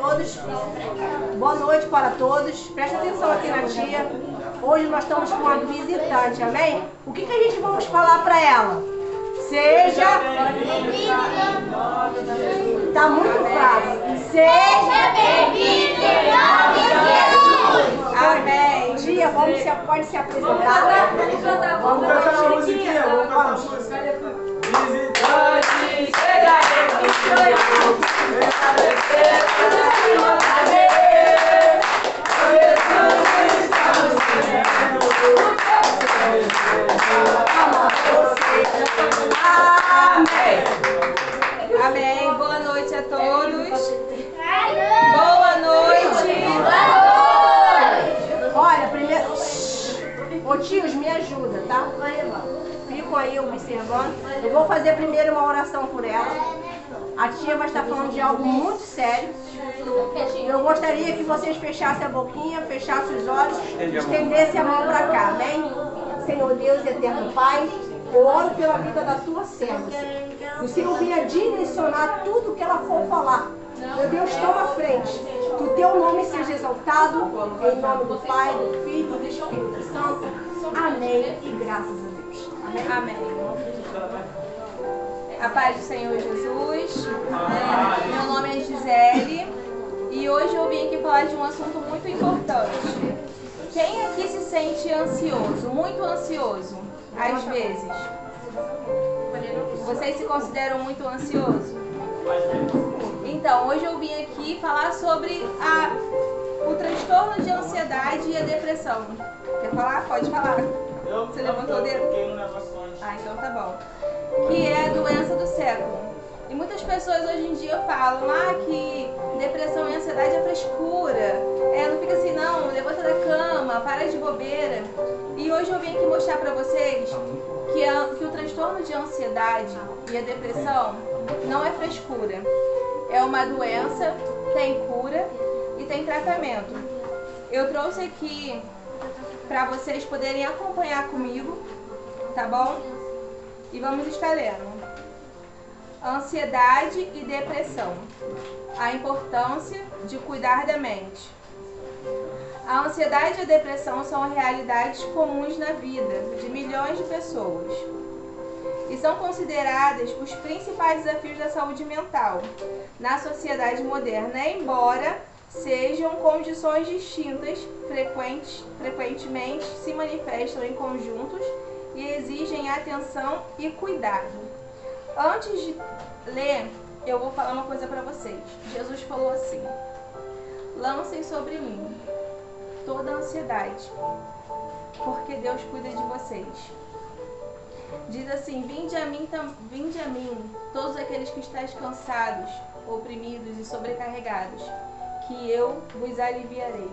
todos. Boa noite para todos. Presta atenção aqui na tia. Hoje nós estamos com uma visitante, amém? O que a gente vamos falar para ela? Seja... Tá muito fácil. Seja bem-vindo em nome de Jesus. Amém. Tia, pode se apresentar. Vamos cantar uma musiquinha. Vamos. Visitante, seja bem-vindo. Amém. Boa noite a todos. Boa noite. Olha, primeiro... Ô tios, me ajuda, tá? Ficam aí observando. Eu vou fazer primeiro uma oração por ela. A tia vai estar falando de algo muito sério. Eu gostaria que vocês fechassem a boquinha, fechassem os olhos, estendessem a mão para cá, amém? Senhor Deus, eterno Pai, eu oro pela vida da tua serva, Senhor. O Senhor venha direcionar tudo que ela for falar. Meu Deus, toma a frente. Que o teu nome seja exaltado, em nome do Pai, do Filho e do Espírito Santo. Amém e graças a Deus. Amém. Amém. A paz do Senhor Jesus. Meu nome é Gisele e hoje eu vim aqui falar de um assunto muito importante. Quem aqui se sente ansioso, muito ansioso, às vezes? Vocês se consideram muito ansiosos? Então, hoje eu vim aqui falar sobre o transtorno de ansiedade e a depressão. Quer falar? Pode falar. Você levantou o dedo? Ah, então tá bom. Que é a doença do século. E muitas pessoas hoje em dia falam que depressão e ansiedade é frescura. Não fica assim não, levanta da cama, para de bobeira. E hoje eu vim aqui mostrar pra vocês que o transtorno de ansiedade e a depressão não é frescura. É uma doença, tem cura e tem tratamento. Eu trouxe aqui pra vocês poderem acompanhar comigo, tá bom? E vamos estar lendo. Ansiedade e depressão. A importância de cuidar da mente. A ansiedade e a depressão são realidades comuns na vida de milhões de pessoas. E são consideradas os principais desafios da saúde mental na sociedade moderna, embora sejam condições distintas, frequentemente se manifestam em conjuntos e exigem atenção e cuidado. Antes de ler, eu vou falar uma coisa para vocês. Jesus falou assim: lancem sobre mim toda a ansiedade, porque Deus cuida de vocês. Diz assim: vinde a mim, todos aqueles que estáis cansados, oprimidos e sobrecarregados, que eu vos aliviarei.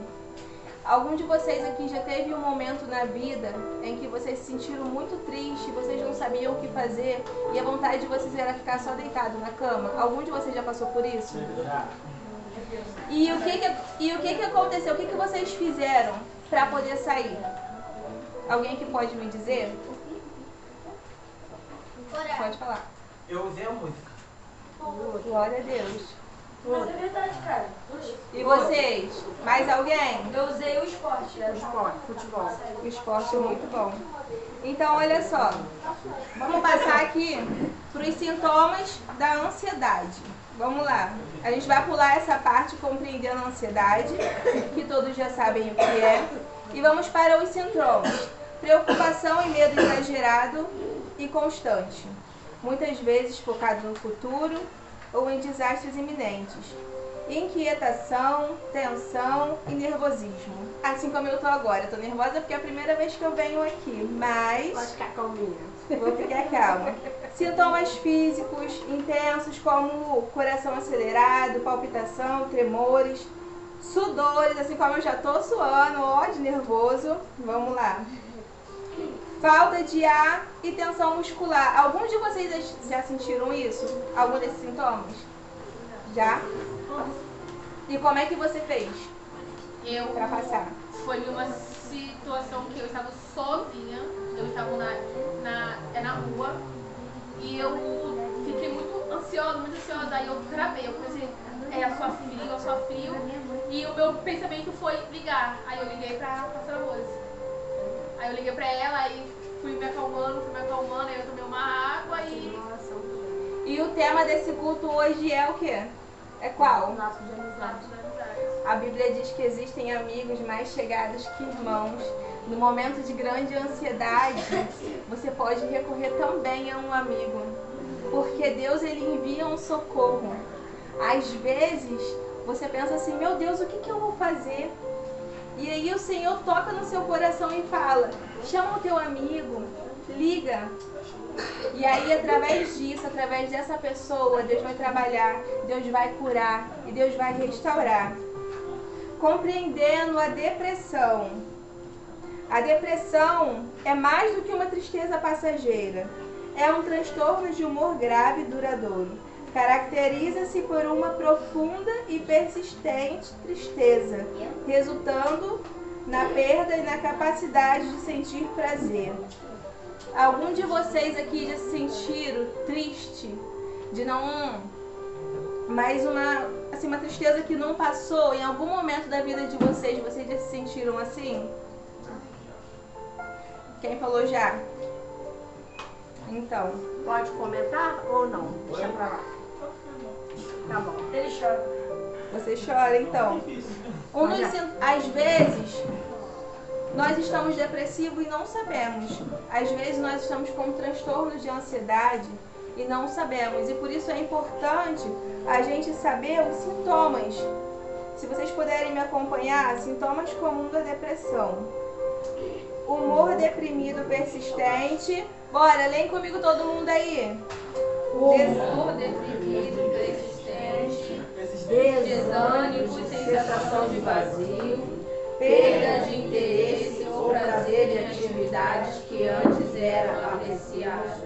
Algum de vocês aqui já teve um momento na vida em que vocês se sentiram muito tristes, vocês não sabiam o que fazer e a vontade de vocês era ficar só deitado na cama? Algum de vocês já passou por isso? E o que aconteceu? O que vocês fizeram para poder sair? Alguém que pode me dizer? Pode falar. Eu usei a música. Glória a Deus. Mas é verdade, cara. E vocês? Mais alguém? Eu usei o esporte. Futebol. O esporte é muito bom. Então, olha só. Vamos passar aqui para os sintomas da ansiedade. Vamos lá. A gente vai pular essa parte compreendendo a ansiedade, que todos já sabem o que é. E vamos para os sintomas. Preocupação e medo exagerado e constante. Muitas vezes focado no futuro ou em desastres iminentes. Inquietação, tensão e nervosismo. Assim como eu tô agora. Eu tô nervosa porque é a primeira vez que eu venho aqui, mas... Pode ficar calminha. Vou ficar calma. Sintomas físicos intensos como coração acelerado, palpitação, tremores, sudores, assim como eu já tô suando, ó, de nervoso. Vamos lá. Falta de ar e tensão muscular. Alguns de vocês já sentiram isso? Algum desses sintomas? Já? E como é que você fez? Pra passar? Foi uma situação que eu estava sozinha. Eu estava na rua. E eu fiquei muito ansiosa. Aí eu travei. Eu comecei eu sofri. E o meu pensamento foi ligar. Aí eu liguei pra pastora Rose. Aí eu liguei pra ela, aí fui me acalmando, aí eu tomei uma água e... E o tema desse culto hoje é o quê? É qual? Laços de amizade. A Bíblia diz que existem amigos mais chegados que irmãos. No momento de grande ansiedade, você pode recorrer também a um amigo. Porque Deus, ele envia um socorro. Às vezes, você pensa assim, meu Deus, o que eu vou fazer? E aí o Senhor toca no seu coração e fala, chama o teu amigo, liga. E aí, através disso, através dessa pessoa, Deus vai trabalhar, Deus vai curar e Deus vai restaurar. Compreendendo a depressão. A depressão é mais do que uma tristeza passageira. É um transtorno de humor grave e duradouro. Caracteriza-se por uma profunda e persistente tristeza, resultando na perda e na capacidade de sentir prazer. Algum de vocês aqui já se sentiram triste, de não... mais uma tristeza que não passou? Em algum momento da vida de vocês já se sentiram assim? Quem falou já? Então. Pode comentar ou não? Deixa pra lá. Tá bom. Ele chora. Você chora, então. Às vezes, nós estamos depressivos e não sabemos. Às vezes, nós estamos com um transtorno de ansiedade e não sabemos. E por isso é importante a gente saber os sintomas. Se vocês puderem me acompanhar, sintomas comuns da depressão. Humor deprimido persistente. Bora, leem comigo todo mundo aí. Humor deprimido, persistente, desânimo, sensação de vazio, perda de interesse ou prazer em atividades que antes eram apreciadas,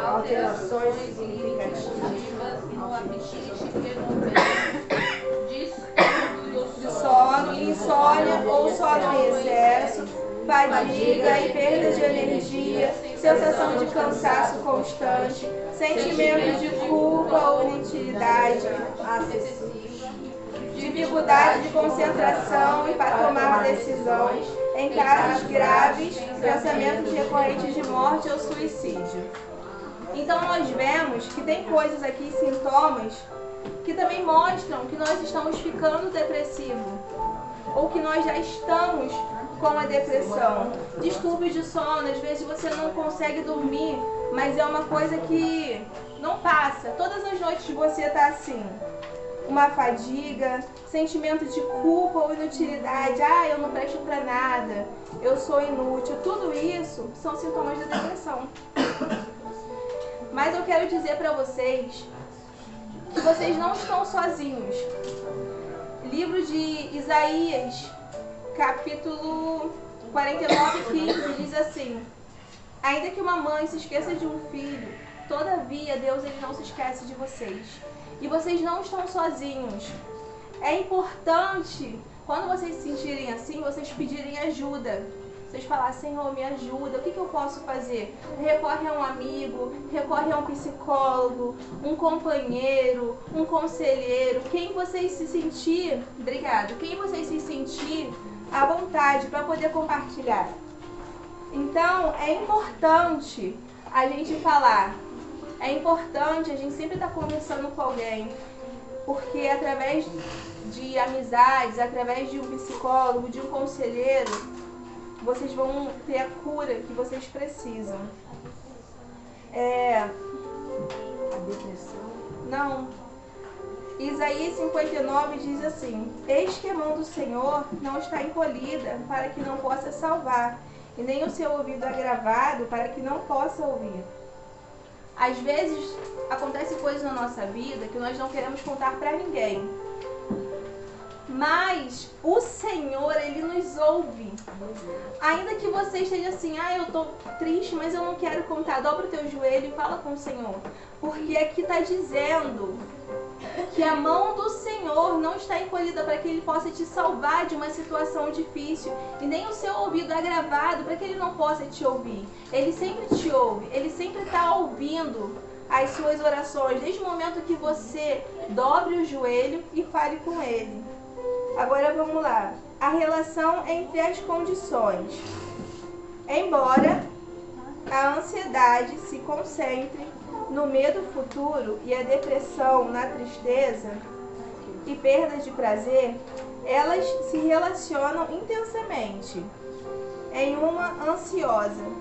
alterações significativas no apetite, fenômenos de sono, insônia ou sono em excesso, fadiga e perda de energia, sensação de cansaço constante, sentimento de culpa ou inutilidade excessiva, dificuldade de concentração e para tomar decisões, em casos graves, pensamentos recorrentes de morte ou suicídio. Então nós vemos que tem coisas aqui, sintomas, que também mostram que nós estamos ficando depressivos, ou que nós já estamos com a depressão. Distúrbios de sono, às vezes você não consegue dormir, mas é uma coisa que não passa. Todas as noites você está assim. Uma fadiga, sentimento de culpa ou inutilidade. Ah, eu não presto para nada, eu sou inútil. Tudo isso são sintomas da depressão. Mas eu quero dizer para vocês que vocês não estão sozinhos. Livro de Isaías, capítulo 49, 15, diz assim: ainda que uma mãe se esqueça de um filho, todavia Deus, ele não se esquece de vocês. E vocês não estão sozinhos. É importante, quando vocês se sentirem assim, vocês pedirem ajuda. Vocês falarem, Senhor, me ajuda, o que eu posso fazer? Recorre a um amigo, recorre a um psicólogo, um companheiro, um conselheiro, quem vocês se sentir, quem vocês se sentir à vontade para poder compartilhar. Então, é importante a gente falar, é importante a gente sempre estar conversando com alguém, porque através de amizades, através de um psicólogo, de um conselheiro, vocês vão ter a cura que vocês precisam. A depressão? Não. Isaías 59 diz assim: eis que a mão do Senhor não está encolhida para que não possa salvar, e nem o seu ouvido agravado para que não possa ouvir. Às vezes acontece coisas na nossa vida que nós não queremos contar para ninguém. Mas o Senhor, ele nos ouve. Ainda que você esteja assim, eu tô triste, mas eu não quero contar. Dobra o teu joelho e fala com o Senhor. Porque aqui está dizendo que a mão do Senhor não está encolhida para que ele possa te salvar de uma situação difícil. E nem o seu ouvido agravado para que ele não possa te ouvir. Ele sempre te ouve, ele sempre está ouvindo as suas orações, desde o momento que você dobre o joelho e fale com Ele. Agora vamos lá. A relação entre as condições. Embora a ansiedade se concentre no medo futuro e a depressão na tristeza e perda de prazer, elas se relacionam intensamente em uma ansiosa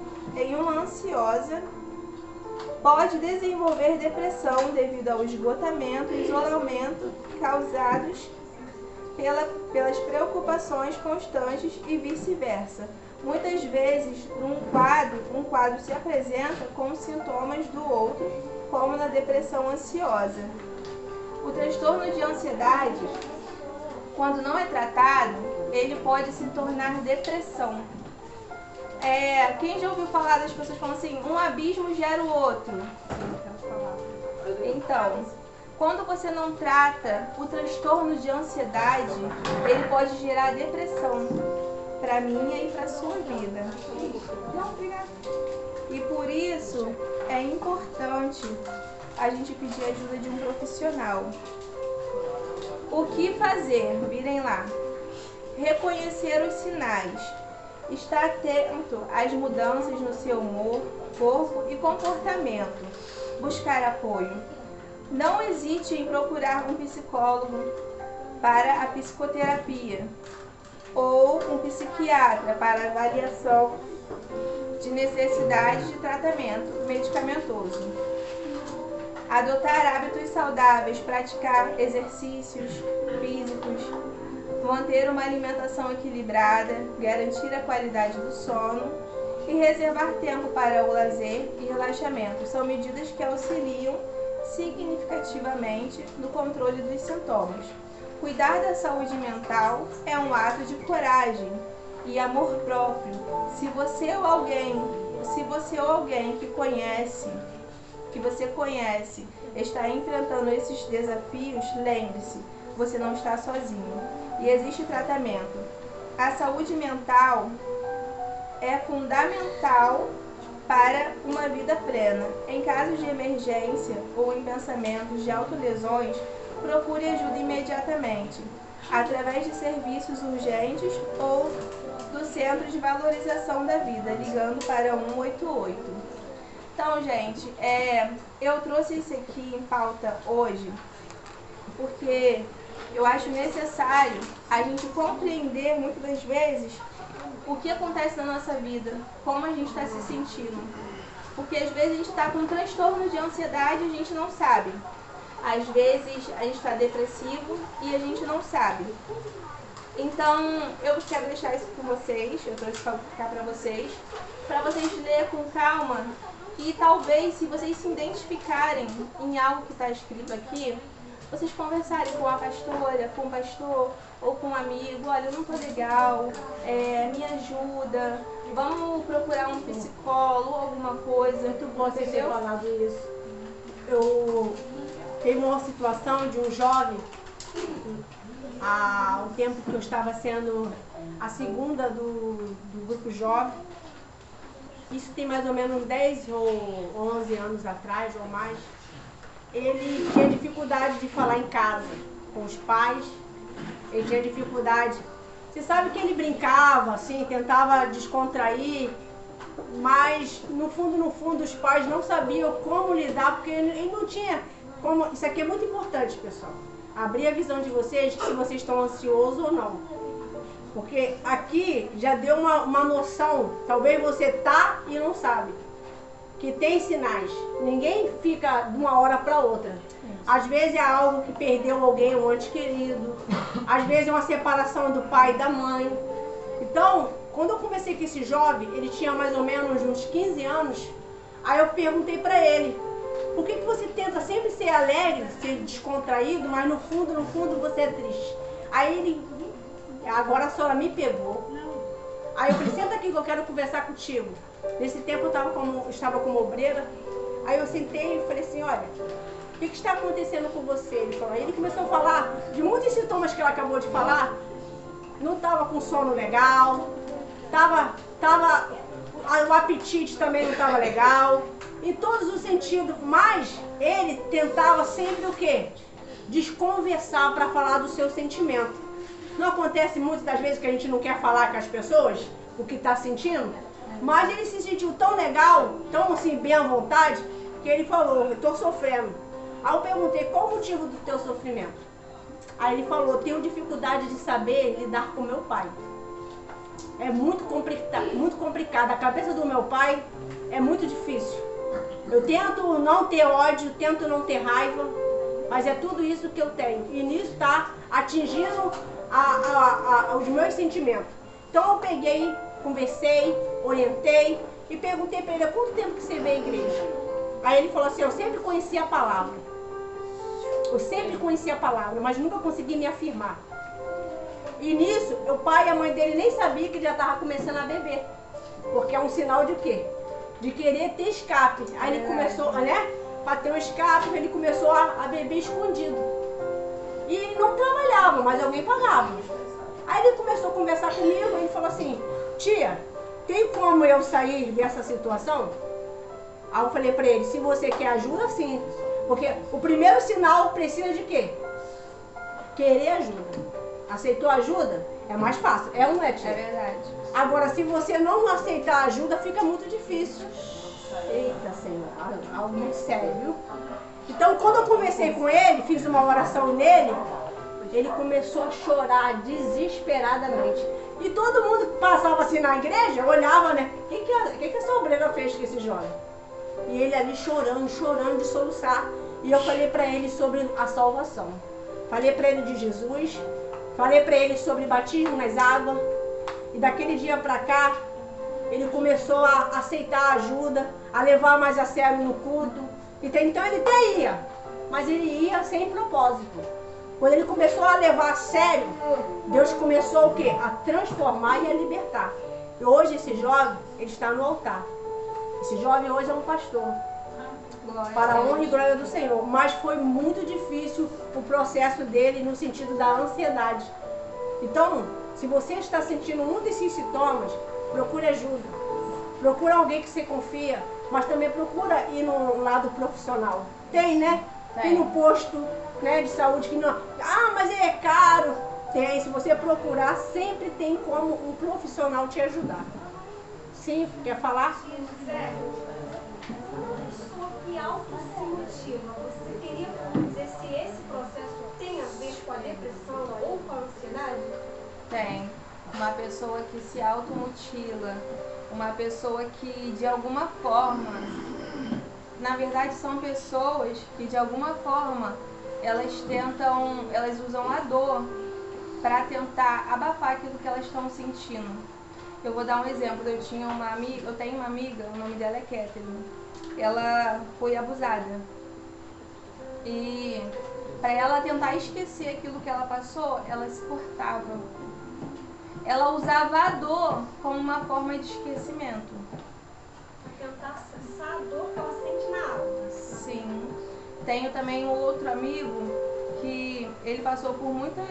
pode desenvolver depressão devido ao esgotamento e isolamento causados pelas preocupações constantes e vice-versa. Muitas vezes, um quadro se apresenta com sintomas do outro, como na depressão ansiosa. O transtorno de ansiedade, quando não é tratado, ele pode se tornar depressão. Quem já ouviu falar das pessoas falando assim, um abismo gera o outro? Então, quando você não trata o transtorno de ansiedade, ele pode gerar depressão para minha e para sua vida. Não, obrigada. E por isso é importante a gente pedir a ajuda de um profissional. O que fazer? Virem lá. Reconhecer os sinais. Estar atento às mudanças no seu humor, corpo e comportamento. Buscar apoio. Não hesite em procurar um psicólogo para a psicoterapia ou um psiquiatra para avaliação de necessidade de tratamento medicamentoso. Adotar hábitos saudáveis, praticar exercícios físicos, manter uma alimentação equilibrada, garantir a qualidade do sono e reservar tempo para o lazer e relaxamento. São medidas que auxiliam significativamente no controle dos sintomas. Cuidar da saúde mental é um ato de coragem e amor próprio. Se você ou alguém que você conhece está enfrentando esses desafios, lembre-se, você não está sozinho. E existe tratamento. A saúde mental é fundamental para uma vida plena. Em casos de emergência ou em pensamentos de autolesões, procure ajuda imediatamente, através de serviços urgentes ou do Centro de Valorização da Vida, ligando para 188. Então, gente, eu trouxe isso aqui em pauta hoje, porque eu acho necessário a gente compreender, muitas das vezes, o que acontece na nossa vida, como a gente está se sentindo. Porque às vezes a gente está com um transtorno de ansiedade e a gente não sabe. Às vezes a gente está depressivo e a gente não sabe. Então eu quero deixar isso com vocês, eu trouxe para ficar para vocês lerem com calma e talvez, se vocês se identificarem em algo que está escrito aqui, vocês conversarem com a pastora, com o pastor ou com um amigo. Olha, eu não tô legal, me ajuda, vamos procurar um psicólogo, alguma coisa. Muito bom você ter falado isso. Eu teve uma situação de um jovem, há um tempo que eu estava sendo a segunda do grupo jovem. Isso tem mais ou menos 10 ou 11 anos atrás ou mais. Ele tinha dificuldade de falar em casa com os pais, ele tinha dificuldade. Você sabe que ele brincava, assim, tentava descontrair, mas no fundo os pais não sabiam como lidar, porque ele não tinha como. Isso aqui é muito importante, pessoal. Abrir a visão de vocês, se vocês estão ansiosos ou não. Porque aqui já deu uma noção, talvez você tá e não sabe, que tem sinais. Ninguém fica de uma hora para outra. Às vezes é algo que perdeu alguém, um ente querido. Às vezes é uma separação do pai e da mãe. Então, quando eu conversei com esse jovem, ele tinha mais ou menos uns 15 anos. Aí eu perguntei para ele, por que você tenta sempre ser alegre, ser descontraído, mas no fundo você é triste? Aí ele, agora a senhora me pegou. Aí eu falei, senta aqui que eu quero conversar contigo. Nesse tempo eu estava como obreira. Aí eu sentei e falei assim, olha, o que está acontecendo com você? Ele falou. Aí ele começou a falar de muitos sintomas que ela acabou de falar. Não estava com sono legal, o apetite também não estava legal. em todos os sentidos, mas ele tentava sempre o quê? Desconversar para falar do seu sentimento. Não acontece muitas das vezes que a gente não quer falar com as pessoas o que está sentindo? Mas ele se sentiu tão legal, tão assim, bem à vontade, que ele falou, eu estou sofrendo. Aí eu perguntei, qual o motivo do teu sofrimento? Aí ele falou, tenho dificuldade de saber lidar com meu pai. É muito complicado. A cabeça do meu pai é muito difícil. Eu tento não ter ódio, tento não ter raiva, mas é tudo isso que eu tenho. E nisso está atingindo os meus sentimentos. Então eu peguei, conversei, orientei e perguntei para ele, há quanto tempo que você veio à igreja? Aí ele falou assim, eu sempre conheci a palavra. Eu sempre conheci a palavra, mas nunca consegui me afirmar. E nisso, o pai e a mãe dele nem sabiam que ele já estava começando a beber. Porque é um sinal de quê? De querer ter escape. Aí ele começou, né? Para ter um escape, ele começou a beber escondido. E ele não trabalhava, mas alguém pagava. Aí ele começou a conversar comigo e ele falou assim, tia, tem como eu sair dessa situação? Aí eu falei para ele, se você quer ajuda, sim. Porque o primeiro sinal precisa de quê? Querer ajuda. Aceitou ajuda? É mais fácil. É ou não é, tia? É verdade. Agora, se você não aceitar ajuda, fica muito difícil. Eita, Senhor, algo muito sério, viu? Então, quando eu conversei com ele, fiz uma oração nele, ele começou a chorar desesperadamente. E todo mundo que passava assim na igreja, olhava, né? O que essa obreira fez com esse jovem? E ele ali chorando de soluçar. E eu falei para ele sobre a salvação. Falei para ele de Jesus. Falei para ele sobre batismo nas águas. E daquele dia para cá, ele começou a aceitar ajuda, a levar mais a sério no culto. Então ele até ia, mas ele ia sem propósito. Quando ele começou a levar a sério, Deus começou o quê? A transformar e a libertar. E hoje esse jovem, ele está no altar. Esse jovem hoje é um pastor. Para a honra e glória do Senhor. Mas foi muito difícil o processo dele no sentido da ansiedade. Então, se você está sentindo um desses sintomas, procure ajuda. Procura alguém que você confia, mas também procura ir no lado profissional. Tem, né? Tem no posto, né, de saúde que não... Ah, mas é caro. Tem, se você procurar, sempre tem como um profissional te ajudar. Sim, quer falar? E autoestima, você teria como dizer se esse processo tem a ver com a depressão ou com a ansiedade? Tem. Uma pessoa que se automutila, uma pessoa que de alguma forma, na verdade são pessoas que de alguma forma elas usam a dor para tentar abafar aquilo que elas estão sentindo. Eu vou dar um exemplo, eu tenho uma amiga, o nome dela é Catherine. Ela foi abusada. E para ela tentar esquecer aquilo que ela passou, ela se cortava. Ela usava a dor como uma forma de esquecimento. Para tentar acessar a dor que ela sente na alma. Sim. Tenho também um outro amigo que ele passou por muitas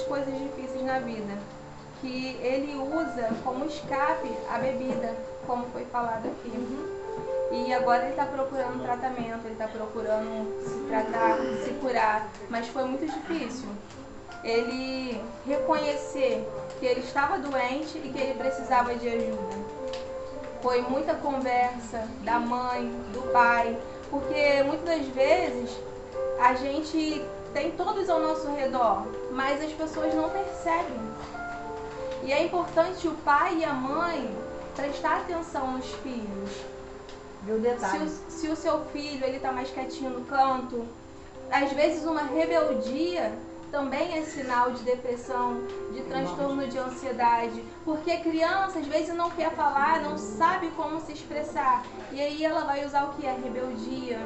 coisas difíceis na vida. Que ele usa como escape a bebida, como foi falado aqui. E agora ele está procurando tratamento, ele está procurando se tratar, se curar, mas foi muito difícil. Ele reconhecer que ele estava doente e que ele precisava de ajuda. Foi muita conversa da mãe, do pai, porque muitas das vezes a gente tem todos ao nosso redor, mas as pessoas não percebem. E é importante o pai e a mãe prestar atenção nos filhos. Viu o detalhe? Se o seu filho ele está mais quietinho no canto, às vezes uma rebeldia também é sinal de depressão, de transtorno de ansiedade. Porque a criança às vezes não quer falar, não sabe como se expressar. E aí ela vai usar o que? A rebeldia,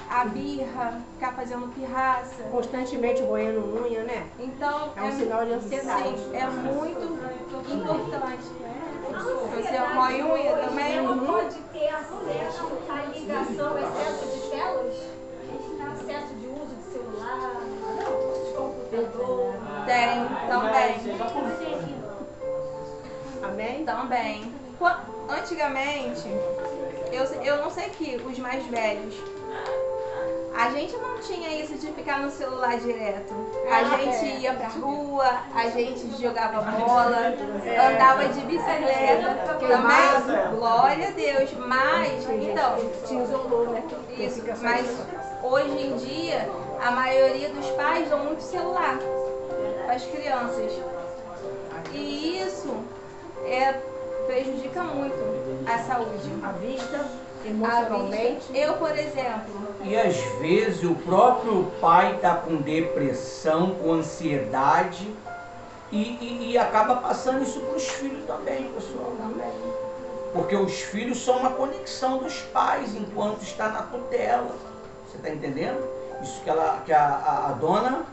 a birra, ficar fazendo pirraça. Constantemente roendo unha, né? Então, É um sinal de ansiedade. Sim, é muito importante. Você rói unha também? Ela pode ter acesso à ligação, excesso de telas? Excesso de uso de celular, de computador? Tem, também. Amém? Também. Antigamente, eu não sei que os mais velhos, a gente não tinha isso de ficar no celular direto. A gente ia pra rua, a gente jogava bola, andava de bicicleta também. Glória a Deus. Mas, então, Tinha isolou, né? isso, mas hoje em dia, a maioria dos pais dão muito celular para as crianças. E isso prejudica muito a saúde. A vista, emocionalmente. Eu, por exemplo, E às vezes o próprio pai está com depressão, com ansiedade e acaba passando isso para os filhos também, pessoal. Porque os filhos são uma conexão dos pais enquanto está na tutela. Você está entendendo? Isso que a dona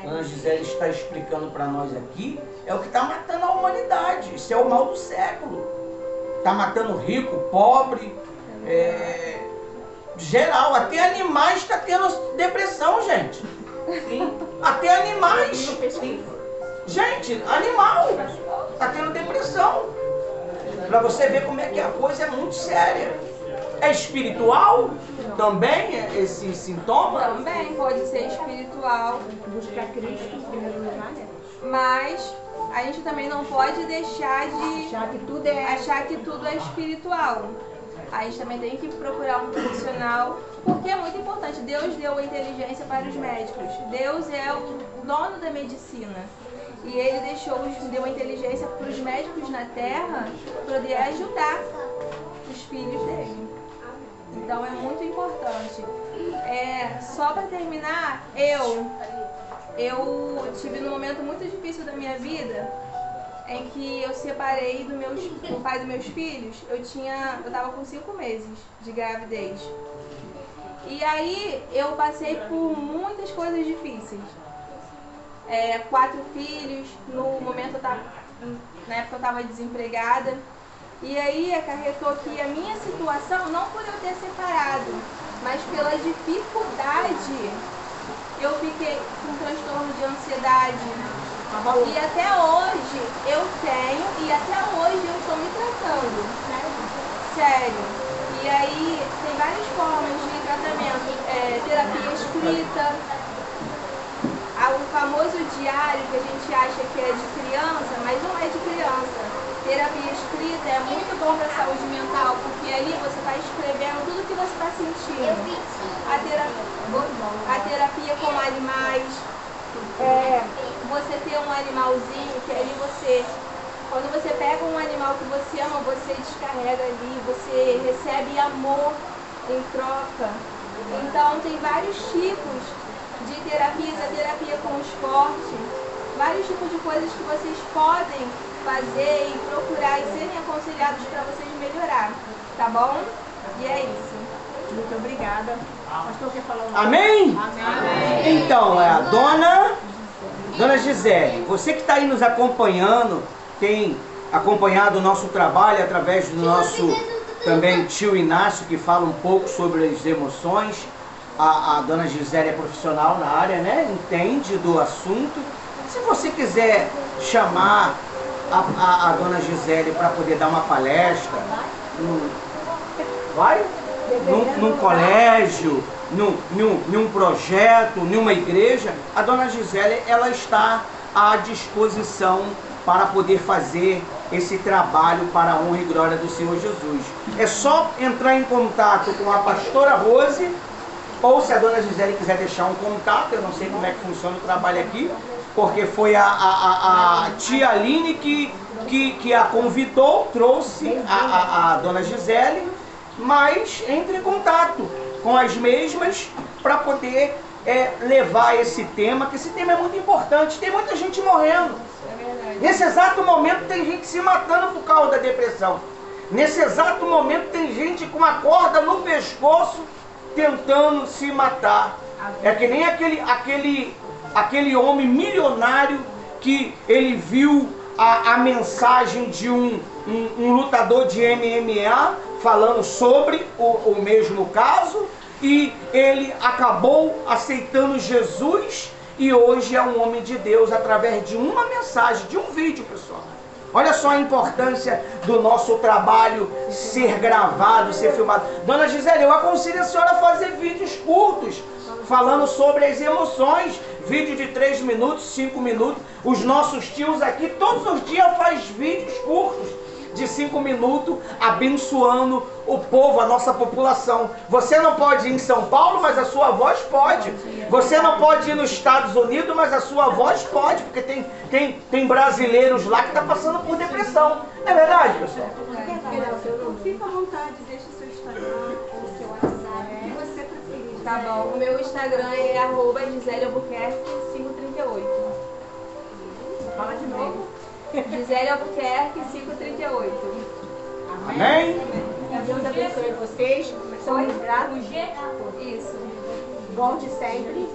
Ana Gisele está explicando para nós aqui é o que está matando a humanidade. Isso é o mal do século. Está matando rico, pobre, geral. Até animais estão tendo depressão, gente. Até animais. Gente, animal está tendo depressão. Para você ver como é que a coisa é muito séria. É espiritual também esse sintoma? Também pode ser espiritual. Buscar Cristo em primeiro lugar, né? Mas a gente também não pode deixar de Achar que tudo é espiritual. A gente também tem que procurar um profissional, porque é muito importante. Deus deu a inteligência para os médicos. Deus é o dono da medicina. E Ele deu a inteligência para os médicos na Terra poder ajudar os filhos dele. Então é muito importante. Só para terminar, eu tive num momento muito difícil da minha vida, em que eu separei do pai dos meus filhos. Eu estava com 5 meses de gravidez. E aí eu passei por muitas coisas difíceis. 4 filhos, no momento na época eu estava desempregada. E aí acarretou que a minha situação, não por eu ter separado, mas pela dificuldade, eu fiquei com transtorno de ansiedade. E até hoje eu tenho, e até hoje eu estou me tratando. Sério. E aí tem várias formas de tratamento. Terapia escrita, o famoso diário que a gente acha que é de criança, mas não é de criança. Terapia escrita é muito bom para a saúde mental, porque ali você está escrevendo tudo que você está sentindo. A terapia com animais, você ter um animalzinho que ali quando você pega um animal que você ama, você descarrega ali, você recebe amor em troca. Então tem vários tipos de terapias, a terapia com esporte, vários tipos de coisas que vocês podem fazer e procurar e serem aconselhados para vocês melhorar, tá bom? E é isso. Muito obrigada. Pastor, quer falar uma Amém? Amém. Então, a Dona Gisele, você que está aí nos acompanhando, tem acompanhado o nosso trabalho através do nosso também tio Inácio, que fala um pouco sobre as emoções. A Dona Gisele é profissional na área, né? Entende do assunto. Se você quiser chamar a Dona Gisele para poder dar uma palestra, num colégio, num projeto, numa igreja, a Dona Gisele ela está à disposição para poder fazer esse trabalho para a honra e glória do Senhor Jesus. É só entrar em contato com a pastora Rose, ou se a Dona Gisele quiser deixar um contato, eu não sei como é que funciona o trabalho aqui, porque foi a tia Aline que a convidou, trouxe a Dona Gisele, mas entre em contato com as mesmas para poder levar esse tema, que esse tema é muito importante. Tem muita gente morrendo. Nesse exato momento tem gente se matando por causa da depressão. Nesse exato momento tem gente com a corda no pescoço tentando se matar. É que nem aquele homem milionário que ele viu a mensagem de um lutador de MMA falando sobre o mesmo caso, e ele acabou aceitando Jesus e hoje é um homem de Deus através de uma mensagem, de um vídeo, pessoal. Olha só a importância do nosso trabalho ser gravado, ser filmado. Dona Gisele, eu aconselho a senhora a fazer vídeos curtos, falando sobre as emoções. Vídeo de 3 minutos, 5 minutos. Os nossos tios aqui, todos os dias, faz vídeos curtos de 5 minutos, abençoando o povo, a nossa população. Você não pode ir em São Paulo, mas a sua voz pode. Você não pode ir nos Estados Unidos, mas a sua voz pode, porque tem brasileiros lá que estão passando por depressão. Não é verdade, pessoal? Fica à vontade, deixa o seu Instagram, o seu WhatsApp, o que você preferir. Tá bom, o meu Instagram é @GiselleAlbuquerque538. Fala de novo. Gisele Albuquerque 538. Amém? Deus abençoe vocês. Somos gratos. Isso. Volte sempre.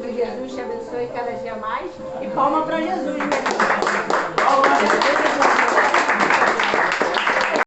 Que Jesus te abençoe cada dia mais. E palma para Jesus, meu irmão. Palma para Jesus.